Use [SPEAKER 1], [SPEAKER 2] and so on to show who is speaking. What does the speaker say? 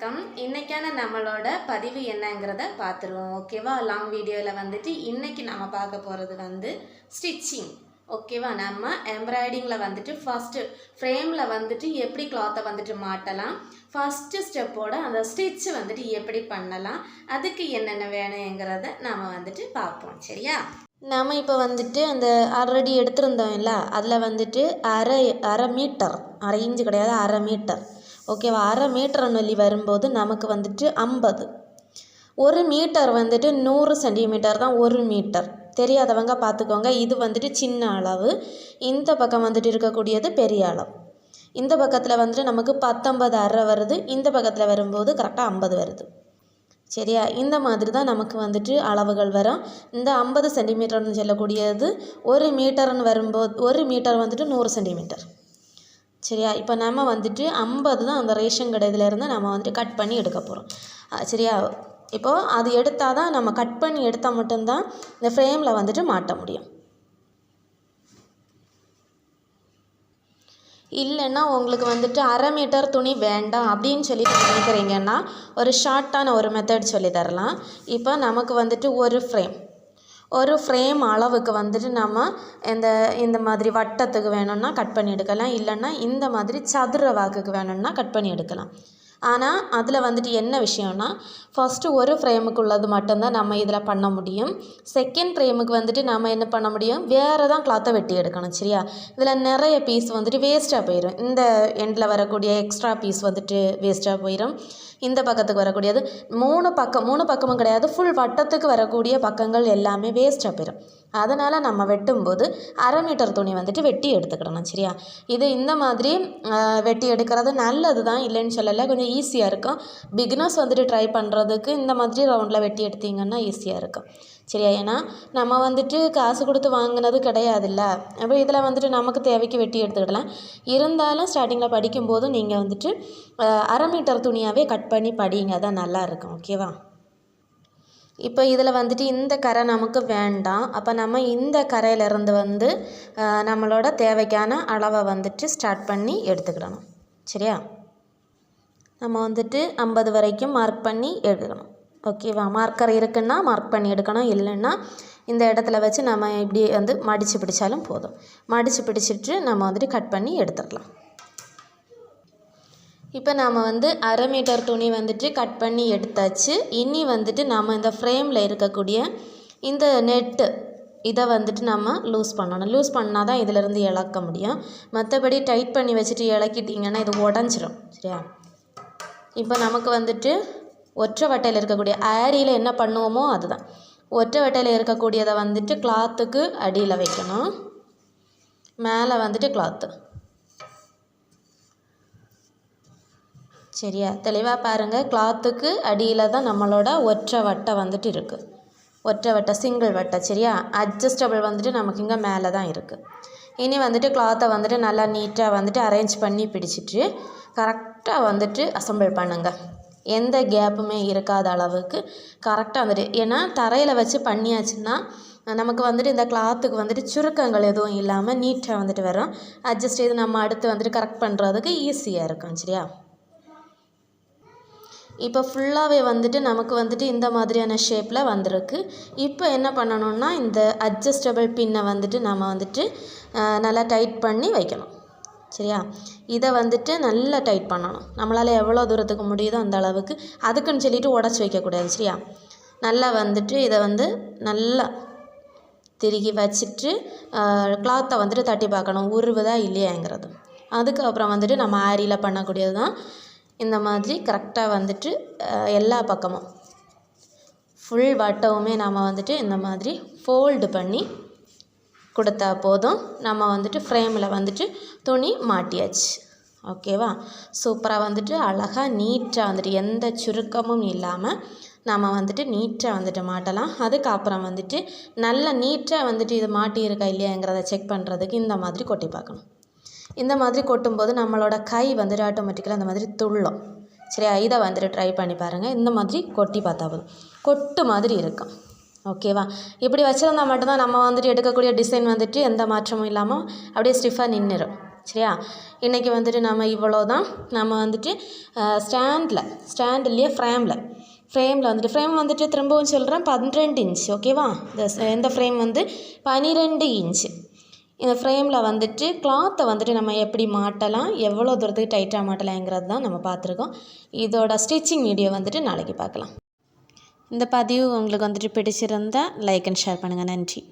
[SPEAKER 1] வணக்கம். இன்னைக்கான நம்மளோட பதிவு என்னங்கிறத பார்த்துருவோம். ஓகேவா? லாங் வீடியோவில் வந்துட்டு இன்னைக்கு நம்ம பார்க்க போகிறது வந்து ஸ்டிச்சிங். ஓகேவா? நம்ம எம்ப்ராய்டிங்கில் வந்துட்டு ஃபஸ்ட்டு ஃப்ரேமில் வந்துட்டு எப்படி கிளாத்தை வந்துட்டு மாட்டலாம், ஃபஸ்ட்டு ஸ்டெப்போட அந்த ஸ்டிச்சு வந்துட்டு எப்படி பண்ணலாம், அதுக்கு என்னென்ன வேணுங்கிறத நம்ம வந்துட்டு பார்ப்போம். சரியா? நம்ம இப்போ வந்துட்டு அந்த ஆல்ரெடி எடுத்திருந்தோம் இல்லை, அதில் வந்துட்டு அரை மீட்டர், அரை இன்ச்சு கிடையாது, அரை மீட்டர். ஓகேவா? அரை மீட்டர்னு சொல்லி வரும்போது நமக்கு வந்துட்டு 50. 1 மீட்டர் வந்துட்டு 100 சென்டிமீட்டர் தான் 1 மீட்டர். தெரியாதவங்க பார்த்துக்கோங்க. இது வந்துட்டு சின்ன அளவு, இந்த பக்கம் வந்துட்டு இருக்கக்கூடியது பெரிய அளவு. இந்த பக்கத்தில் வந்துட்டு நமக்கு 19 அரை வருது, இந்த பக்கத்தில் வரும்போது கரெக்டாக 50 வருது. சரியா? இந்த மாதிரி தான் நமக்கு வந்துட்டு அளவுகள் வரும். இந்த 50 சென்டிமீட்டர்னு சொல்லக்கூடியது 1 மீட்டர்னு வரும்போது 1 மீட்டர் வந்துட்டு 100 சென்டிமீட்டர். சரியா? இப்போ நம்ம வந்துட்டு 50 தான் அந்த ரேஷன் கடையிலேருந்து நம்ம வந்துட்டு கட் பண்ணி எடுக்க போகிறோம். சரியா? இப்போது அது எடுத்தால் தான், நம்ம கட் பண்ணி எடுத்தால் மட்டும்தான் இந்த ஃப்ரேமில் வந்துட்டு மாட்ட முடியும். இல்லைன்னா உங்களுக்கு வந்துட்டு அரை மீட்டர் துணி வேண்டாம் அப்படின்னு சொல்லிட்டு நினைக்கிறீங்கன்னா ஒரு ஷார்ட்டான ஒரு மெத்தட் சொல்லி தரலாம். இப்போ நமக்கு வந்துட்டு ஒரு ஃப்ரேம் அளவுக்கு வந்துட்டு நம்ம இந்த மாதிரி வட்டத்துக்கு வேணும்னா கட் பண்ணி எடுக்கலாம், இல்லைன்னா இந்த மாதிரி சதுர வாக்குக்கு வேணும்னா கட் பண்ணி எடுக்கலாம். ஆனால் அதில் வந்துட்டு என்ன விஷயம்னா, ஃபஸ்ட்டு ஒரு ஃப்ரேமுக்கு மட்டும்தான் நம்ம இதில் பண்ண முடியும். செகண்ட் ஃப்ரேமுக்கு வந்துட்டு நம்ம என்ன பண்ண முடியும், வேறு தான் கிளாத்தை வெட்டி எடுக்கணும். சரியா? இதில் நிறைய பீஸ் வந்துட்டு வேஸ்ட்டாக போயிடும். இந்த எண்டில் வரக்கூடிய எக்ஸ்ட்ரா பீஸ் வந்துட்டு வேஸ்ட்டாக போயிடும். இந்த பக்கத்துக்கு வரக்கூடியது மூணு பக்கமும் கிடையாது, ஃபுல் வட்டத்துக்கு வரக்கூடிய பக்கங்கள் எல்லாமே வேஸ்ட்டாக போயிடும். அதனால் நம்ம வெட்டும்போது அரை மீட்டர் துணி வந்துட்டு வெட்டி எடுத்துக்கிடணும். சரியா? இது இந்த மாதிரி வெட்டி எடுக்கிறது நல்லது தான், இல்லைன்னு சொல்லலை. கொஞ்சம் ஈஸியாக இருக்கும். பிகினர்ஸ் வந்துட்டு ட்ரை பண்ணுறதுக்கு இந்த மாதிரி ரவுண்டில் வெட்டி எடுத்திங்கன்னா ஈஸியாக இருக்கும். சரியா? ஏன்னா நம்ம வந்துட்டு காசு கொடுத்து வாங்கினது கிடையாதுல்ல. அப்போ இதில் வந்துட்டு நமக்கு தேவைக்கு வெட்டி எடுத்துக்கிடலாம். இருந்தாலும் ஸ்டார்டிங்கில் படிக்கும்போது நீங்கள் வந்துட்டு அரை மீட்டர் துணியாகவே கட் பண்ணி படிங்க, தான் நல்லா இருக்கும். ஓகேவா? இப்போ இதில் வந்துட்டு இந்த கரை நமக்கு வேண்டாம். அப்போ நம்ம இந்த கரையிலேருந்து வந்து நம்மளோட தேவைக்கான அளவை வந்துட்டு ஸ்டார்ட் பண்ணி எடுத்துக்கிடணும். சரியா? நம்ம வந்துட்டு 50 வரைக்கும் மார்க் பண்ணி எடுக்கணும். ஓகேவா? மார்க்கர் இருக்குன்னா மார்க் பண்ணி எடுக்கணும், இல்லைன்னா இந்த இடத்துல வச்சு நம்ம இப்படி வந்து மடித்து பிடிச்சாலும் போதும். மடித்து பிடிச்சிட்டு நம்ம வந்துட்டு கட் பண்ணி எடுத்துடலாம். இப்போ நாம் வந்து அரை மீட்டர் துணி வந்துட்டு கட் பண்ணி எடுத்தாச்சு. இனி வந்துட்டு நம்ம இந்த ஃப்ரேமில் இருக்கக்கூடிய இந்த நெட்டு இதை வந்துட்டு நம்ம லூஸ் பண்ணணும். லூஸ் பண்ணால் தான் இதிலேருந்து இழக்க முடியும். மற்றபடி டைட் பண்ணி வச்சுட்டு இழக்கிட்டிங்கன்னா இது உடஞ்சிரும். சரியா? இப்போ நமக்கு வந்துட்டு ஒற்றை வட்டையில் இருக்கக்கூடிய ஆரியில் என்ன பண்ணுவோமோ அதுதான். ஒற்றை வட்டையில் இருக்கக்கூடியதை வந்துட்டு கிளாத்துக்கு அடியில் வைக்கணும், மேலே வந்துட்டு கிளாத்து. சரியா? தெளிவாக பாருங்கள். கிளாத்துக்கு அடியில் தான் நம்மளோட ஒற்றை வட்டை வந்துட்டு இருக்குது. ஒற்றை வட்டை, சிங்கிள் வட்டை. சரியா? அட்ஜஸ்டபிள் வந்துட்டு நமக்கு இங்கே மேலே தான் இருக்குது. இனி வந்துட்டு கிளாத்தை வந்துட்டு நல்லா நீட்டாக வந்துட்டு அரேஞ்ச் பண்ணி பிடிச்சிட்டு கரெக்டாக வந்துட்டு அசம்பிள் பண்ணுங்கள். எந்த கேப்புமே இருக்காத அளவுக்கு கரெக்டாக வந்துட்டு, ஏன்னா தரையில் வச்சு பண்ணியாச்சுன்னா நமக்கு வந்துட்டு இந்த கிளாத்துக்கு வந்துட்டு சுருக்கங்கள் எதுவும் இல்லாமல் நீட்டாக வந்துட்டு வரும். அட்ஜஸ்ட் இது நம்ம அடுத்து வந்துட்டு கரெக்ட் பண்ணுறதுக்கு ஈஸியாக இருக்கும். சரியா? இப்போ ஃபுல்லாகவே வந்துட்டு நமக்கு வந்துட்டு இந்த மாதிரியான ஷேப்பில் வந்திருக்கு. இப்போ என்ன பண்ணணும்னா, இந்த அட்ஜஸ்டபிள் பின்னை வந்துட்டு நம்ம வந்துட்டு நல்லா டைட் பண்ணி வைக்கணும். சரியா? இதை வந்துட்டு நல்லா டைட் பண்ணணும். நம்மளால் எவ்வளோ தூரத்துக்கு முடியுதோ அந்த அளவுக்கு. அதுக்குன்னு சொல்லிட்டு உடச்சி வைக்கக்கூடாது. சரியா? நல்லா வந்துட்டு இதை வந்து நல்லா திருகி வச்சுட்டு கிளாத்தை வந்துட்டு தட்டி பார்க்கணும், உருவுதா இல்லையாங்கிறது. அதுக்கப்புறம் வந்துட்டு நம்ம ஆரியில் பண்ணக்கூடியது தான் இந்த மாதிரி கரெக்டாக வந்துட்டு எல்லா பக்கமும் ஃபுல் வட்டவுமே நம்ம வந்துட்டு இந்த மாதிரி ஃபோல்டு பண்ணி கொடுத்தா போதும். நம்ம வந்துட்டு ஃப்ரேமில் வந்துட்டு துணி மாட்டியாச்சு. ஓகேவா? சூப்பராக வந்துட்டு அழகாக நீட்டாக வந்துட்டு எந்த சுருக்கமும் இல்லாமல் நம்ம வந்துட்டு நீட்டாக வந்துட்டு மாட்டலாம். அதுக்கப்புறம் வந்துட்டு நல்லா நீட்டாக வந்துட்டு இது மாட்டியிருக்கா இல்லையாங்கிறத செக் பண்ணுறதுக்கு இந்த மாதிரி கொட்டி பார்க்கணும். இந்த மாதிரி கொட்டும்போது நம்மளோட கை வந்துட்டு ஆட்டோமேட்டிக்கலாக அந்த மாதிரி துள்ளும். சரியா? இதை வந்துட்டு ட்ரை பண்ணி பாருங்கள். இந்த மாதிரி கொட்டி பார்த்தா போதும், கொட்டு மாதிரி இருக்கும். ஓகேவா? இப்படி வச்சுருந்தா மட்டும்தான் நம்ம வந்துட்டு எடுக்கக்கூடிய டிசைன் வந்துட்டு எந்த மாற்றமும் இல்லாமல் அப்படியே ஸ்டிஃபாக நின்றுடும். சரியா? இன்றைக்கி வந்துட்டு நம்ம இவ்வளோ தான். நம்ம வந்துட்டு ஸ்டாண்ட்லேயே ஃப்ரேமில் வந்துட்டு ஃப்ரேம் வந்துட்டு திரும்பவும் சொல்கிறேன் 12 இன்ச். ஓகேவா? இந்த ஃப்ரேம் வந்து 12 இன்ச்சு. இந்த ஃப்ரேமில் வந்துட்டு கிளாத்தை வந்துட்டு நம்ம எப்படி மாட்டலாம், எவ்வளோ தூரத்துக்கு டைட்டாக மாட்டலாங்கிறது தான் நம்ம பார்த்துருக்கோம். இதோட ஸ்டிச்சிங் வீடியோ வந்துட்டு நாளைக்கு பார்க்கலாம். இந்த பதிவு உங்களுக்கு வந்துட்டு பிடிச்சிருந்தால் லைக் அண்ட் ஷேர் பண்ணுங்கள். நன்றி.